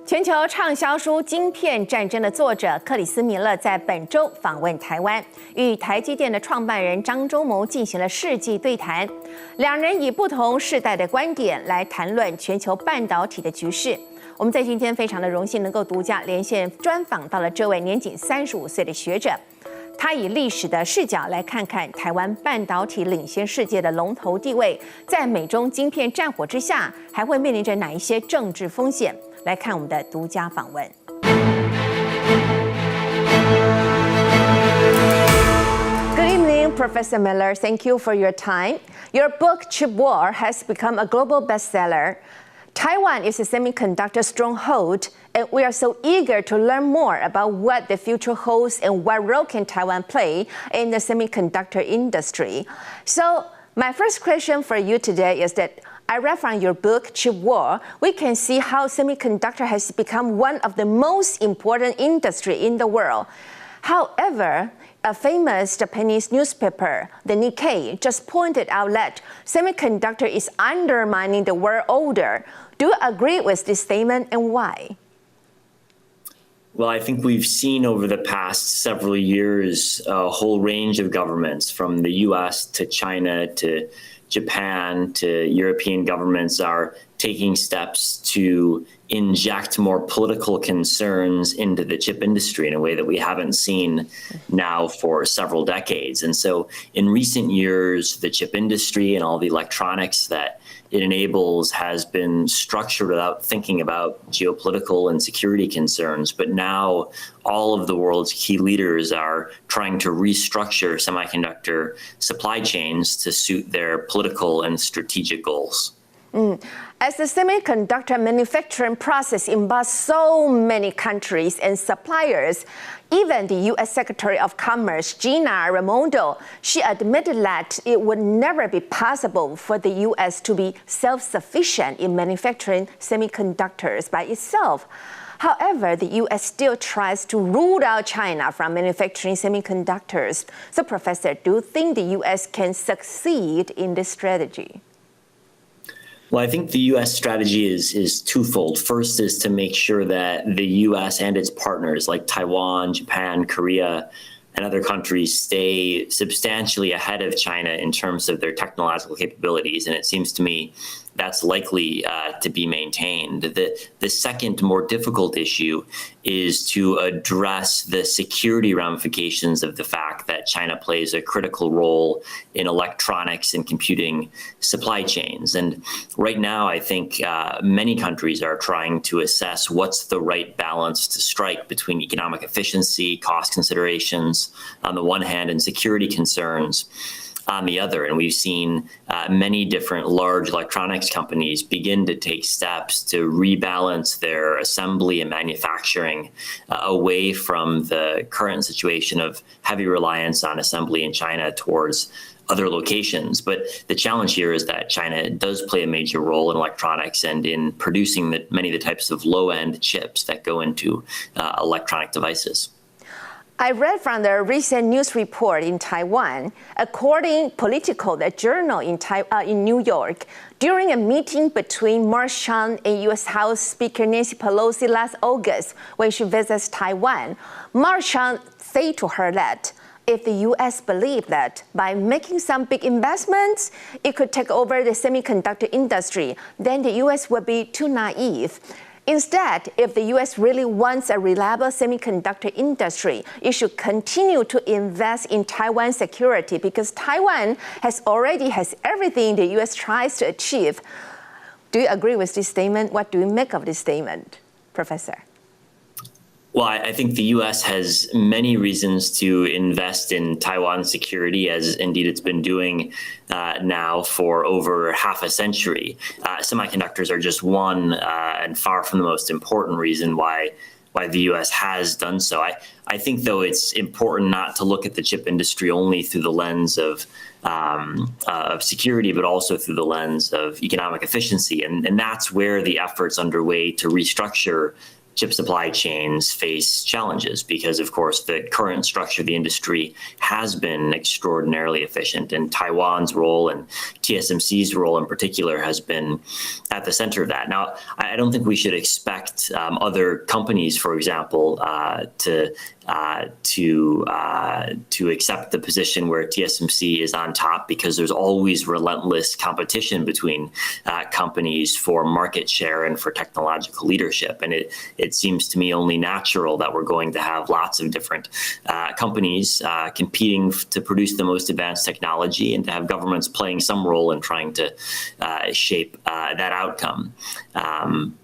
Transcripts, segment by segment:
全球畅销书《晶片战争》的作者克里斯·米勒在本周访问台湾，与台积电的创办人张忠谋进行了世纪对谈。两人以不同世代的观点来谈论全球半导体的局势。我们在今天非常的荣幸能够独家连线专访到了这位年仅35岁的学者。他以历史的视角来看看台湾半导体领先世界的龙头地位，在美中晶片战火之下，还会面临着哪一些政治风险？来看我们的独家访问。Good evening, Professor Miller. Thank you for your time. Your book, Chip War, has become a global bestseller. Taiwan is a semiconductor stronghold, and we are so eager to learn more about what the future holds and what role can Taiwan play in the semiconductor industry. So, my first question for you today is that I read from your book, Chip War, we can see how semiconductor has become one of the most important industry in the world. However, a famous Japanese newspaper, the Nikkei, just pointed out that semiconductor is undermining the world order. Do you agree with this statement, and why? Well, I think we've seen over the past several years a whole range of governments, from the US to China to Japan to European governments, are taking steps to inject more political concerns into the chip industry in a way that we haven't seen now for several decades. And so in recent years, the chip industry and all the electronics that it enables has been structured without thinking about geopolitical and security concerns. But now all of the world's key leaders are trying to restructure semiconductor supply chains to suit their political and strategic goals. As the semiconductor manufacturing process involves so many countries and suppliers, even the U.S. Secretary of Commerce, Gina Raimondo, she admitted that it would never be possible for the U.S. to be self-sufficient in manufacturing semiconductors by itself. However, the U.S. still tries to rule out China from manufacturing semiconductors. So, Professor, do you think the U.S. can succeed in this strategy? Well, I think the U.S. strategy is twofold. First is to make sure that the U.S. and its partners like Taiwan, Japan, Korea, and other countries stay substantially ahead of China in terms of their technological capabilities. And it seems to me that's likely to be maintained. The second, more difficult issue is to address the security ramifications of the fact that China plays a critical role in electronics and computing supply chains. And right now, I think many countries are trying to assess what's the right balance to strike between economic efficiency, cost considerations on the one hand, and security concerns on the other. And we've seen many different large electronics companies begin to take steps to rebalance their assembly and manufacturing away from the current situation of heavy reliance on assembly in China towards other locations. But the challenge here is that China does play a major role in electronics and in producing many of the types of low-end chips that go into electronic devices. I read from the recent news report in Taiwan, according to Politico, the journal in New York, during a meeting between Mark Chan and U.S. House Speaker Nancy Pelosi last August when she visits Taiwan, Mark Chan said to her that if the U.S. believed that by making some big investments, it could take over the semiconductor industry, then the U.S. would be too naive. Instead, if the U.S. really wants a reliable semiconductor industry, it should continue to invest in Taiwan's security because Taiwan already has everything the U.S. tries to achieve. Do you agree with this statement? What do you make of this statement, Professor? Well, I think the U.S. has many reasons to invest in Taiwan's security, as indeed it's been doing now for over half a century. Semiconductors are just one and far from the most important reason why the U.S. has done so. I think, though, it's important not to look at the chip industry only through the lens of security, but also through the lens of economic efficiency. And that's where the efforts underway to restructure chip supply chains face challenges because, of course, the current structure of the industry has been extraordinarily efficient, and Taiwan's role and TSMC's role in particular has been at the center of that. Now, I don't think we should expect other companies, for example, to accept the position where TSMC is on top, because there's always relentless competition between companies for market share and for technological leadership. And it seems to me only natural that we're going to have lots of different companies competing to produce the most advanced technology, and to have governments playing some role in trying to shape that outcome.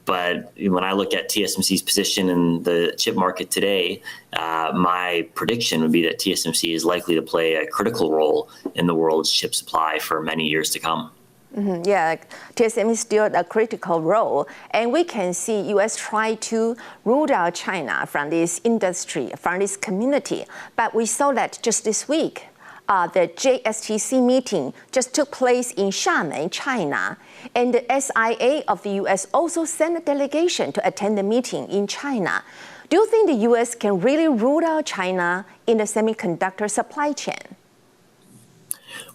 But when I look at TSMC's position in the chip market today, my prediction would be that TSMC is likely to play a critical role in the world's chip supply for many years to come. Mm-hmm. Yeah, TSMC is still a critical role, and we can see U.S. try to root out China from this industry, from this community. But we saw that just this week, the JSTC meeting just took place in Xiamen, China, and the SIA of the U.S. also sent a delegation to attend the meeting in China. Do you think the U.S. can really root out China in the semiconductor supply chain?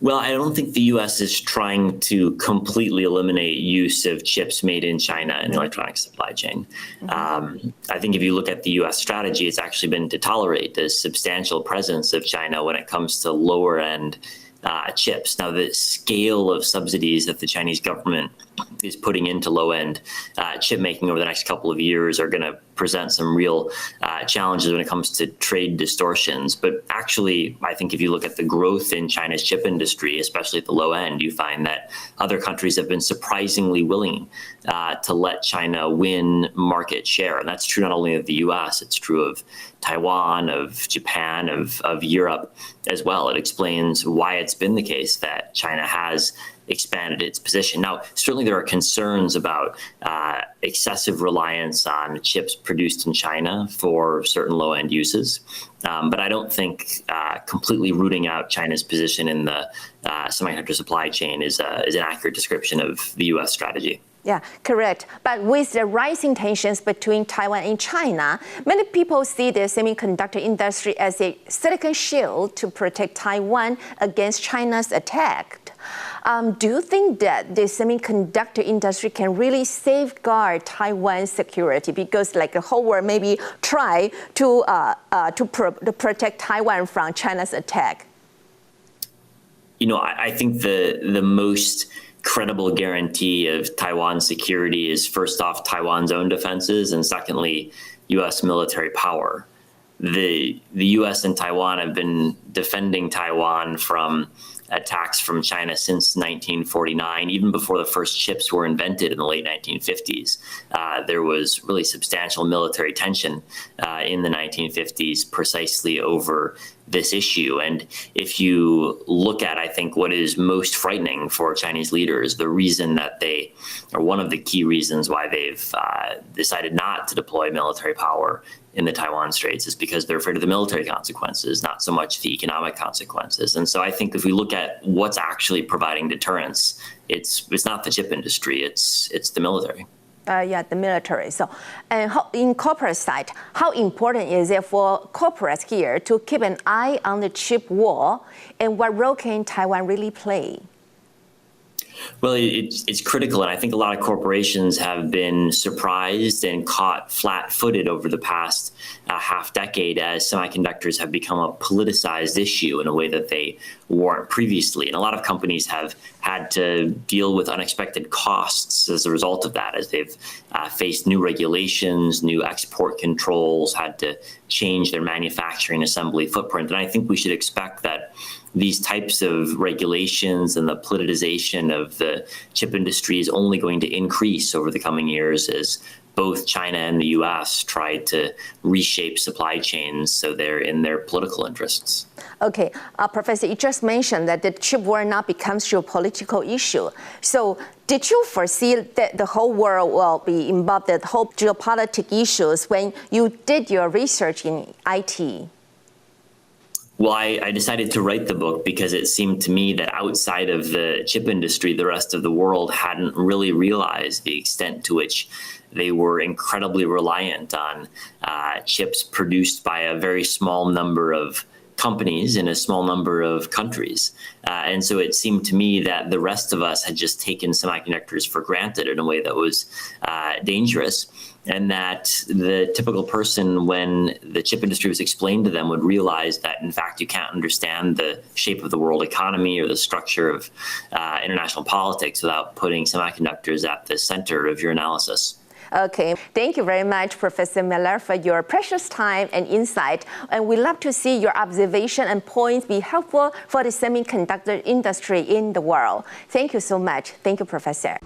Well, I don't think the U.S. is trying to completely eliminate use of chips made in China in the electronics supply chain. I think if you look at the U.S. strategy, it's actually been to tolerate the substantial presence of China when it comes to lower-end chips. Now, the scale of subsidies that the Chinese government is putting into low-end chip making over the next couple of years are going to present some real challenges when it comes to trade distortions. But actually, I think if you look at the growth in China's chip industry, especially at the low end, you find that other countries have been surprisingly willing to let China win market share. And that's true not only of the US, it's true of Taiwan, of Japan, of Europe as well. It explains why it's been the case that China has expanded its position. Now, certainly there are concerns about excessive reliance on chips produced in China for certain low-end uses, but I don't think completely rooting out China's position in the semiconductor supply chain is an accurate description of the U.S. strategy. Yeah, correct. But with the rising tensions between Taiwan and China, many people see the semiconductor industry as a silicon shield to protect Taiwan against China's attack. Do you think that the semiconductor industry can really safeguard Taiwan's security? Because like the whole world maybe try to protect Taiwan from China's attack. You know, I think the most credible guarantee of Taiwan's security is, first off, Taiwan's own defenses, and secondly, U.S. military power. The U.S. and Taiwan have been defending Taiwan from attacks from China since 1949, even before the first chips were invented in the late 1950s. There was really substantial military tension in the 1950s precisely over this issue. And if you look at, I think, what is most frightening for Chinese leaders, the reason that they, or one of the key reasons why they've decided not to deploy military power in the Taiwan Straits is because they're afraid of the military consequences, not so much the economic consequences. And so I think if we look at what's actually providing deterrence, it's not the chip industry, it's the military. Yeah, the military. So, and in corporate side, how important is it for corporates here to keep an eye on the chip war, and what role can Taiwan really play? Well, it's critical, and I think a lot of corporations have been surprised and caught flat-footed over the past half decade as semiconductors have become a politicized issue in a way that they weren't previously. And a lot of companies have had to deal with unexpected costs as a result of that, as they've faced new regulations, new export controls, had to change their manufacturing assembly footprint. And I think we should expect that these types of regulations and the politicization of the chip industry is only going to increase over the coming years as both China and the U.S. try to reshape supply chains so they're in their political interests. Okay, Professor, you just mentioned that the chip war now becomes a geopolitical issue. So did you foresee that the whole world will be involved in the whole geopolitical issues when you did your research in IT? Well, I decided to write the book because it seemed to me that outside of the chip industry, the rest of the world hadn't really realized the extent to which they were incredibly reliant on chips produced by a very small number of companies in a small number of countries. And so it seemed to me that the rest of us had just taken semiconductors for granted in a way that was dangerous, and that the typical person, when the chip industry was explained to them, would realize that, in fact, you can't understand the shape of the world economy or the structure of international politics without putting semiconductors at the center of your analysis. Okay, thank you very much, Professor Miller, for your precious time and insight. And we love to see your observation and points be helpful for the semiconductor industry in the world. Thank you so much. Thank you, Professor.